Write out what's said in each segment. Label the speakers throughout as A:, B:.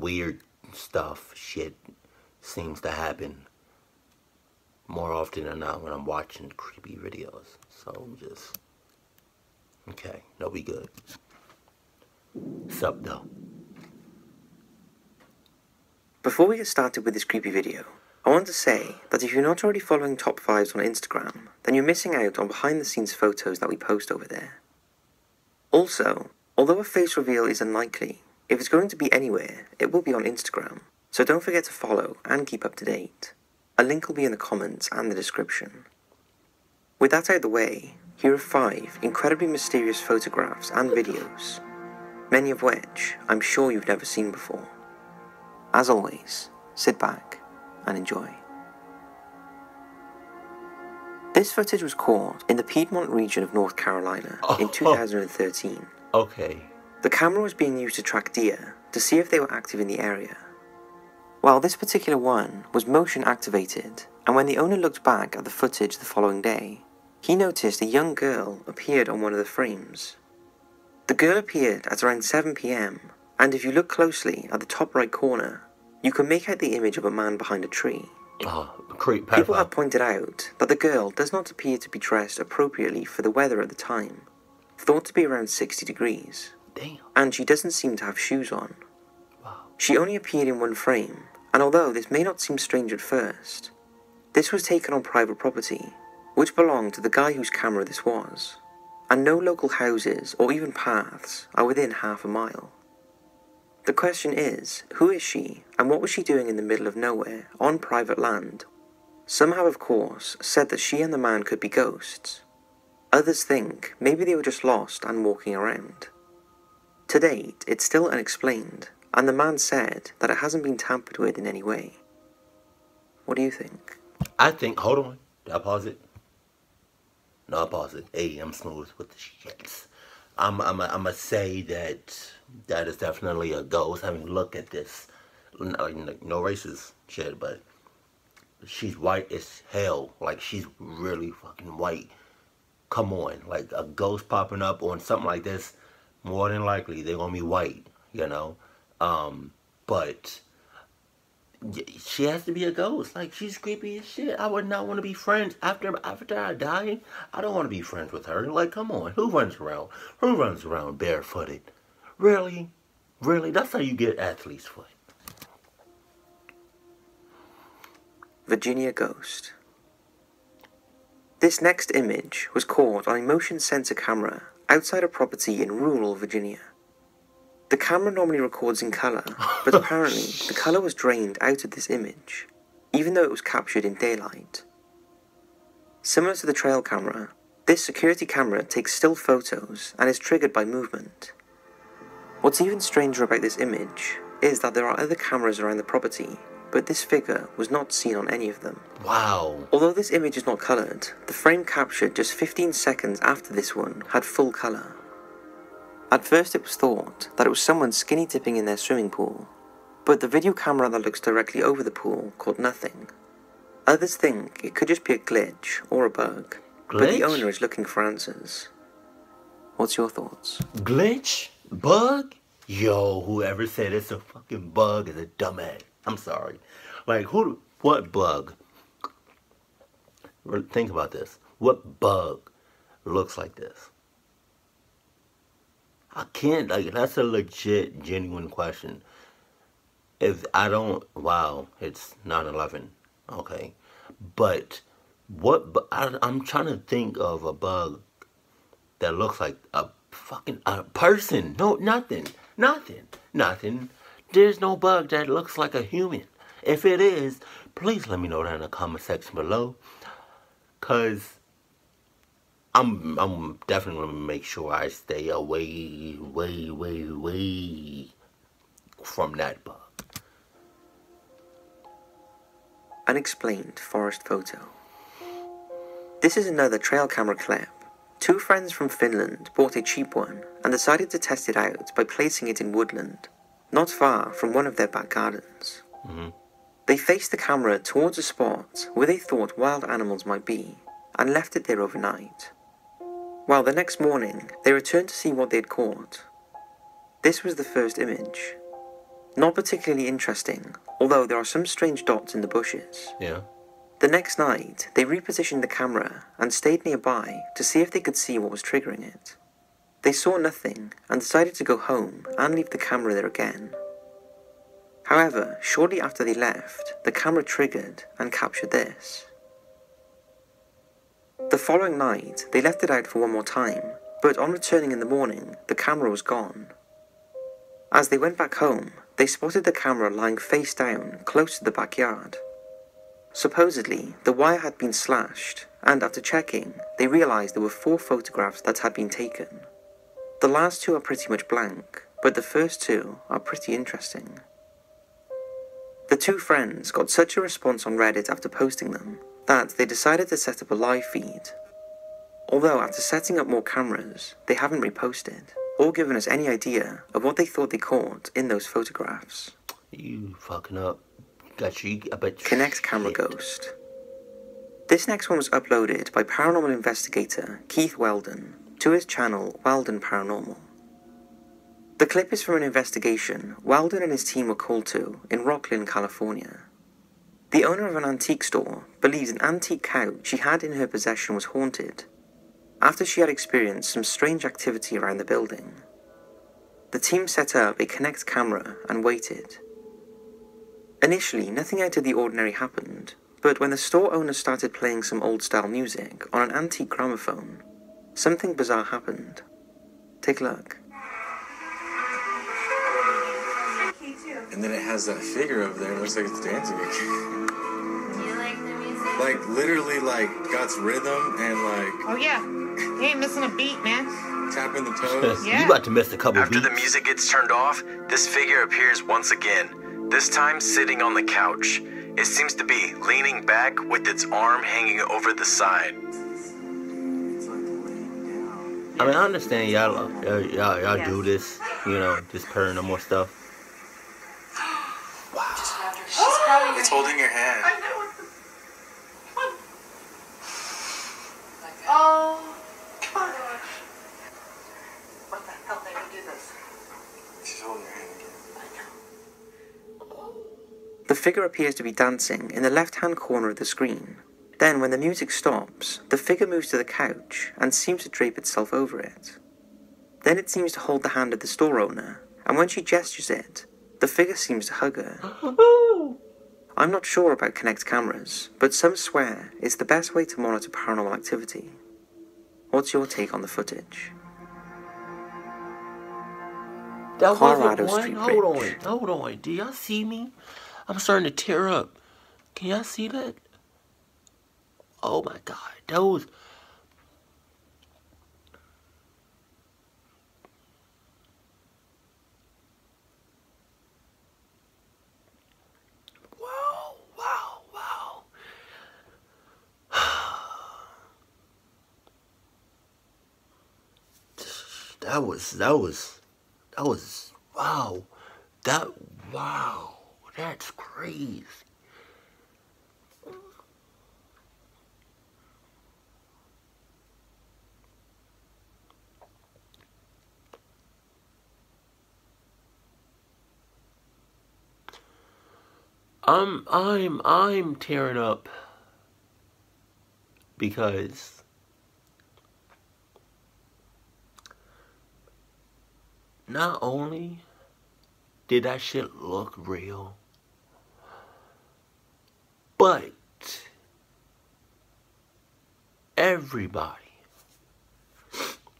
A: weird shit seems to happen more often than not when I'm watching creepy videos. So just, okay, no, we good. Sup though?
B: Before we get started with this creepy video, I want to say that if you're not already following Top 5s on Instagram, then you're missing out on behind the scenes photos that we post over there. Also, although a face reveal is unlikely, if it's going to be anywhere, it will be on Instagram, so don't forget to follow and keep up to date. A link will be in the comments and the description. With that out of the way, here are 5 incredibly mysterious photographs and videos, many of which I'm sure you've never seen before. As always, sit back and enjoy. This footage was caught in the Piedmont region of North Carolina in 2013.
A: Okay.
B: The camera was being used to track deer to see if they were active in the area. While this particular one was motion activated, and when the owner looked back at the footage the following day, he noticed a young girl appeared on one of the frames. The girl appeared at around 7 PM, and if you look closely at the top right corner, you can make out the image of a man behind a tree. People have pointed out that the girl does not appear to be dressed appropriately for the weather at the time, thought to be around 60 degrees.
A: Damn.
B: And she doesn't seem to have shoes on.
A: Wow.
B: She only appeared in one frame, and although this may not seem strange at first, this was taken on private property, which belonged to the guy whose camera this was, and no local houses or even paths are within half a mile. The question is, who is she, and what was she doing in the middle of nowhere, on private land? Some have, of course, said that she and the man could be ghosts. Others think maybe they were just lost and walking around. To date, it's still unexplained, and the man said that it hasn't been tampered with in any way. What do you think?
A: I think, hold on, did I pause it? No, I pause it. Hey, I'm smooth with the shits. I'ma say that is definitely a ghost. I mean, look at this. No racist shit, but she's white as hell. Like, she's really fucking white. Come on, like a ghost popping up on something like this, more than likely they're gonna be white, you know. But she has to be a ghost. Like, she's creepy as shit. I would not want to be friends after I die. I don't want to be friends with her. Like, come on, who runs around barefooted? Really? That's how you get athlete's foot.
B: Virginia Ghost. This next image was caught on a motion sensor camera outside a property in rural Virginia. The camera normally records in colour, but apparently the colour was drained out of this image, even though it was captured in daylight. Similar to the trail camera, this security camera takes still photos and is triggered by movement. What's even stranger about this image is that there are other cameras around the property, but this figure was not seen on any of them.
A: Wow.
B: Although this image is not coloured, the frame captured just 15 seconds after this one had full colour. At first it was thought that it was someone skinny dipping in their swimming pool, but the video camera that looks directly over the pool caught nothing. Others think it could just be a glitch or a bug, but the owner is looking for answers. What's your thoughts?
A: Glitch? Bug? Yo, whoever said it's a fucking bug is a dumbass. I'm sorry. Like, what bug? Think about this. What bug looks like this? I can't, like, that's a legit, genuine question. If I don't, wow, it's 9/11, okay. But I'm trying to think of a bug that looks like a fucking person. No, nothing. There's no bug that looks like a human. If it is, please let me know that in the comment section below. Cause I'm definitely gonna make sure I stay away from that bug.
B: Unexplained forest photo. This is another trail camera clip. 2 friends from Finland bought a cheap one and decided to test it out by placing it in woodland, not far from one of their back gardens. They faced the camera towards a spot where they thought wild animals might be and left it there overnight. While the next morning, they returned to see what they had caught. This was the first image. Not particularly interesting, although there are some strange dots in the bushes.
A: Yeah.
B: The next night, they repositioned the camera and stayed nearby to see if they could see what was triggering it. They saw nothing and decided to go home and leave the camera there again. However, shortly after they left, the camera triggered and captured this. The following night, they left it out for one more time, but on returning in the morning, the camera was gone. As they went back home, they spotted the camera lying face down close to the backyard. Supposedly, the wire had been slashed, and after checking, they realized there were 4 photographs that had been taken. The last 2 are pretty much blank, but the first 2 are pretty interesting. The 2 friends got such a response on Reddit after posting them that they decided to set up a live feed. Although after setting up more cameras, they haven't reposted or given us any idea of what they thought they caught in those photographs.
A: You fucking up. Got you. I bet.
B: Connect Camera Ghost. This next one was uploaded by paranormal investigator Keith Weldon to his channel Weldon Paranormal. The clip is from an investigation Weldon and his team were called to in Rocklin, California. The owner of an antique store believes an antique couch she had in her possession was haunted after she had experienced some strange activity around the building. The team set up a Connect camera and waited. Initially, nothing out of the ordinary happened, but when the store owner started playing some old-style music on an antique gramophone, something bizarre happened. Take a look.
C: And then it has that figure over there. It looks like it's dancing again.
D: Do you like the music?
C: Like, literally, like, got rhythm and, like...
E: Oh, yeah. You ain't missing a beat, man.
C: Tapping the toes.
E: Yeah.
A: You about to miss a couple
F: After
A: beats.
F: the music gets turned off, this figure appears once again, this time sitting on the couch. It seems to be leaning back with its arm hanging over the side.
A: I mean, I understand y'all
E: Yes.
A: do this, you know, this paranormal stuff.
C: It's holding your hand.
E: Oh, gosh. What the hell made me do this?
C: She's holding your hand again.
B: The figure appears to be dancing in the left-hand corner of the screen. Then, when the music stops, the figure moves to the couch and seems to drape itself over it. Then it seems to hold the hand of the store owner, and when she gestures it, the figure seems to hug her. I'm not sure about Connect cameras, but some swear it's the best way to monitor paranormal activity. What's your take on the footage?
A: That
B: Colorado
A: wasn't one.
B: Street Bridge.
A: Hold on. Do y'all see me? I'm starting to tear up. Can y'all see that? Oh my God, those. Wow. That was wow. That's crazy. I'm tearing up because not only did that shit look real, but everybody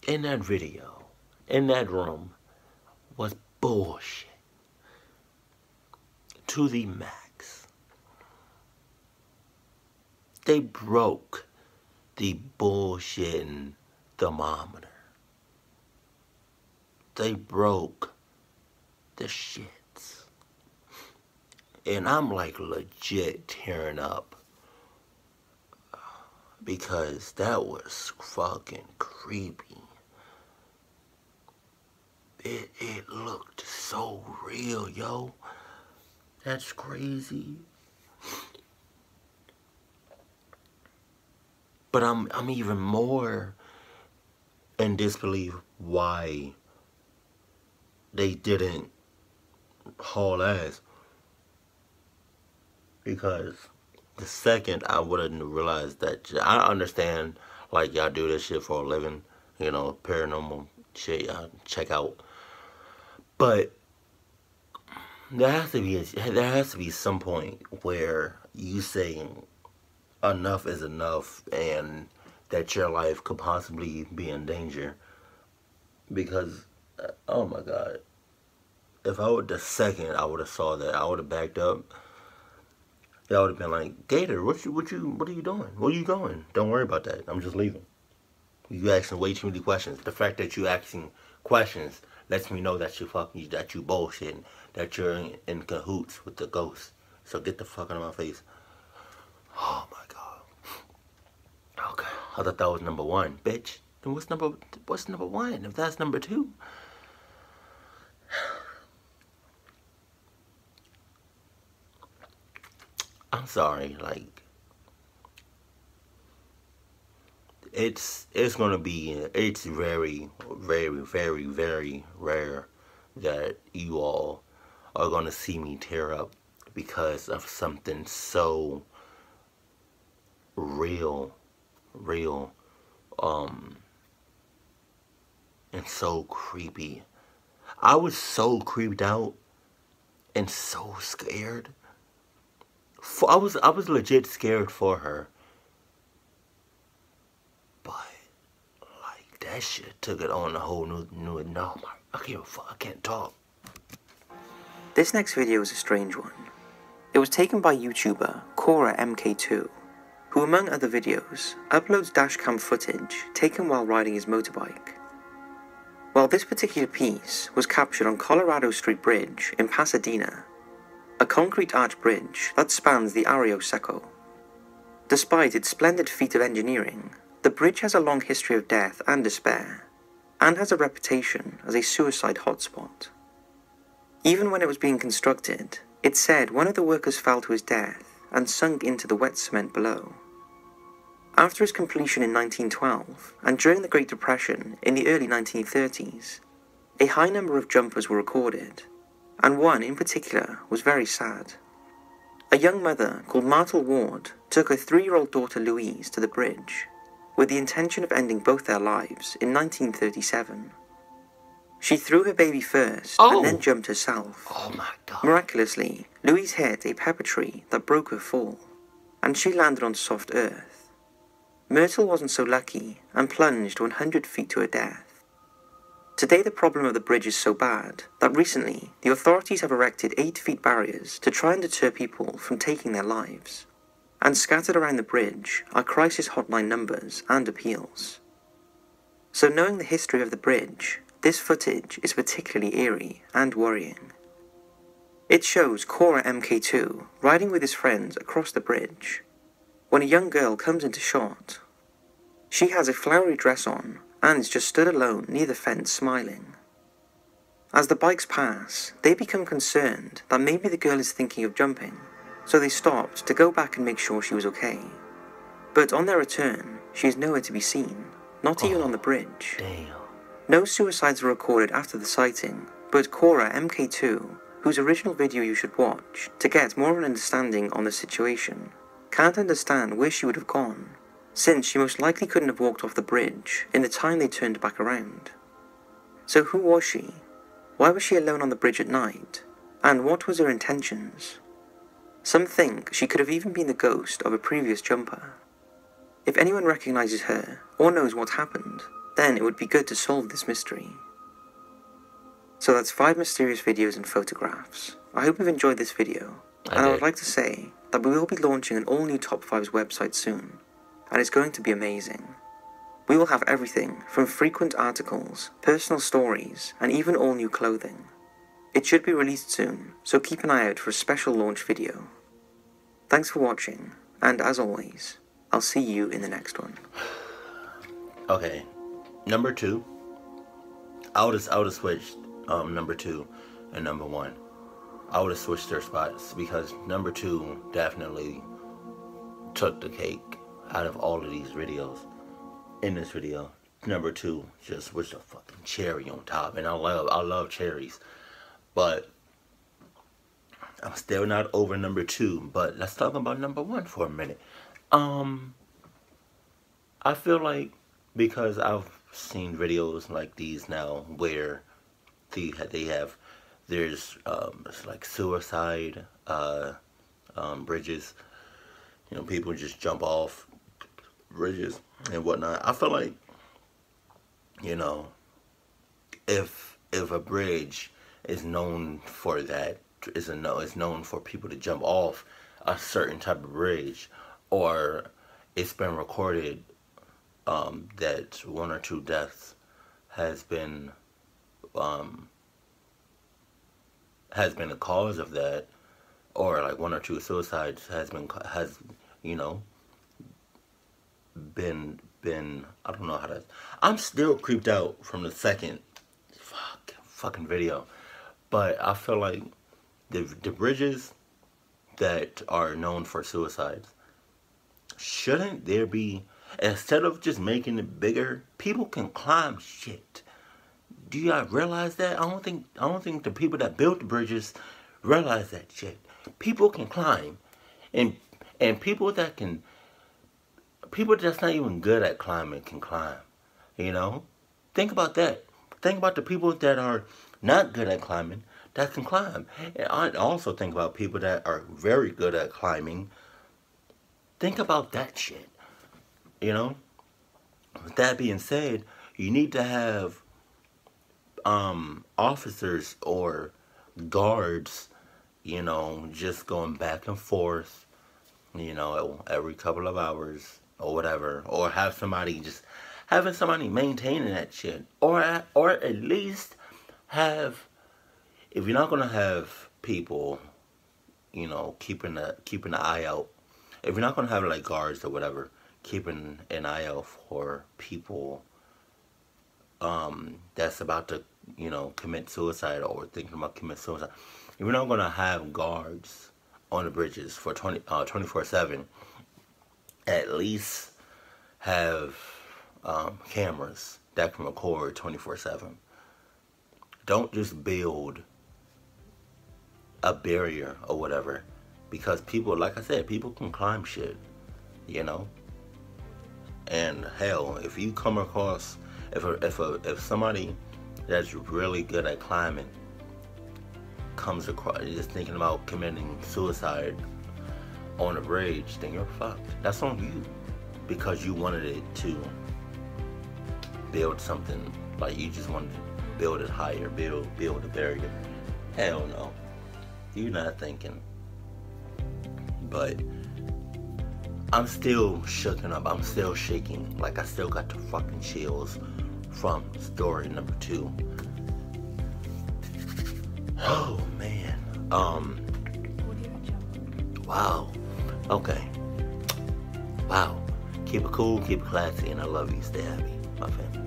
A: in that video, in that room, was bullshit to the max. They broke the bullshitting thermometer. They broke the shits. And I'm like legit tearing up because that was fucking creepy. It looked so real, yo. That's crazy. But I'm even more in disbelief why they didn't haul ass. Because the second I wouldn't realize that, I understand, like, y'all do this shit for a living, you know, paranormal shit y'all check out. But there has to be some point where you say enough is enough and that your life could possibly be in danger. Because, oh my God, if I would, the second I would have saw that, I would have backed up. I would have been like, Gator, what are you doing? Where are you going? Don't worry about that. I'm just leaving. You asking way too many questions. The fact that you asking questions lets me know that you bullshitting, that you're in cahoots with the ghost. So get the fuck out of my face. Oh my God. Okay, I thought that was number one, bitch. Then what's number one? If that's number two. I'm sorry, like, it's very, very, very, very rare that you all are gonna see me tear up because of something so real, and so creepy. I was so creeped out and so scared. I was legit scared for her. But, like, that shit took it on a whole new no, I can't fuck, I can't talk.
B: This next video is a strange one. It was taken by YouTuber Cora MK2, who among other videos, uploads dashcam footage taken while riding his motorbike. Well, this particular piece was captured on Colorado Street Bridge in Pasadena, a concrete arch bridge that spans the Arroyo Seco. Despite its splendid feat of engineering, the bridge has a long history of death and despair, and has a reputation as a suicide hotspot. Even when it was being constructed, it said one of the workers fell to his death and sunk into the wet cement below. After its completion in 1912, and during the Great Depression in the early 1930s, a high number of jumpers were recorded, and one in particular was very sad. A young mother called Myrtle Ward took her 3-year-old daughter Louise to the bridge, with the intention of ending both their lives in 1937. She threw her baby first and then jumped herself.
A: Oh my God.
B: Miraculously, Louise hit a pepper tree that broke her fall, and she landed on soft earth. Myrtle wasn't so lucky and plunged 100 feet to her death. Today the problem of the bridge is so bad that recently the authorities have erected 8-feet barriers to try and deter people from taking their lives. And scattered around the bridge are crisis hotline numbers and appeals. So knowing the history of the bridge, this footage is particularly eerie and worrying. It shows Cora MK2 riding with his friends across the bridge when a young girl comes into shot. She has a flowery dress on and is just stood alone near the fence smiling. As the bikes pass, they become concerned that maybe the girl is thinking of jumping, so they stopped to go back and make sure she was okay. But on their return, she is nowhere to be seen, not even on the bridge.
A: Damn.
B: No suicides were recorded after the sighting, but Cora MK2, whose original video you should watch to get more of an understanding on the situation, can't understand where she would have gone, since she most likely couldn't have walked off the bridge in the time they turned back around. So who was she? Why was she alone on the bridge at night? And what was her intentions? Some think she could have even been the ghost of a previous jumper. If anyone recognizes her or knows what happened, then it would be good to solve this mystery. So that's 5 mysterious videos and photographs. I hope you've enjoyed this video, and I would like to say that we will be launching an all-new Top 5s website soon, and it's going to be amazing. We will have everything from frequent articles, personal stories, and even all-new clothing. It should be released soon, so keep an eye out for a special launch video. Thanks for watching, and as always, I'll see you in the next one.
A: Okay, number 2. I would have switched number 2 and number 1. I would have switched their spots because number 2 definitely took the cake out of all of these videos. In this video, number 2 just was a fucking cherry on top, and I love cherries, but Still not over number 2, but let's talk about number 1 for a minute. I feel like, because I've seen videos like these now where there's it's like suicide bridges. You know, people just jump off bridges and whatnot. I feel like, you know, if a bridge is known for that, is known for people to jump off a certain type of bridge, or it's been recorded that 1 or 2 deaths has been the cause of that, or like 1 or 2 suicides has you know, been I don't know how to. I'm still creeped out from the second fucking video, but I feel like the bridges that are known for suicides, shouldn't there be, instead of just making it bigger, people can climb shit. Do y'all realize that? I don't think the people that built the bridges realize that shit. People can climb, and people that's not even good at climbing can climb. You know, think about that. Think about the people that are not good at climbing that can climb. And I also think about people that are very good at climbing. Think about that shit. You know. With that being said, you need to have officers or guards, you know, just going back and forth, you know, every couple of hours or whatever, or having somebody maintaining that shit, or at least have, if you're not gonna have people, you know, keeping the eye out, if you're not gonna have like guards or whatever keeping an eye out for people that's about to, you know, commit suicide or thinking about committing suicide, if you're not gonna have guards on the bridges for 24/7, at least have cameras that can record 24/7. Don't just build a barrier or whatever, because people, like I said, people can climb shit, you know. And hell, if you come across, if somebody that's really good at climbing comes across, is thinking about committing suicide on a bridge, then you're fucked. That's on you, because you wanted it to build something, like you just wanted to build it higher, build a barrier. Hell no, you're not thinking. But I'm still shooken up. I'm still shaking. Like, I still got the fucking chills from story number 2. Oh man. Wow. Okay. Wow. Keep it cool, keep it classy, and I love you. Stay happy, my family.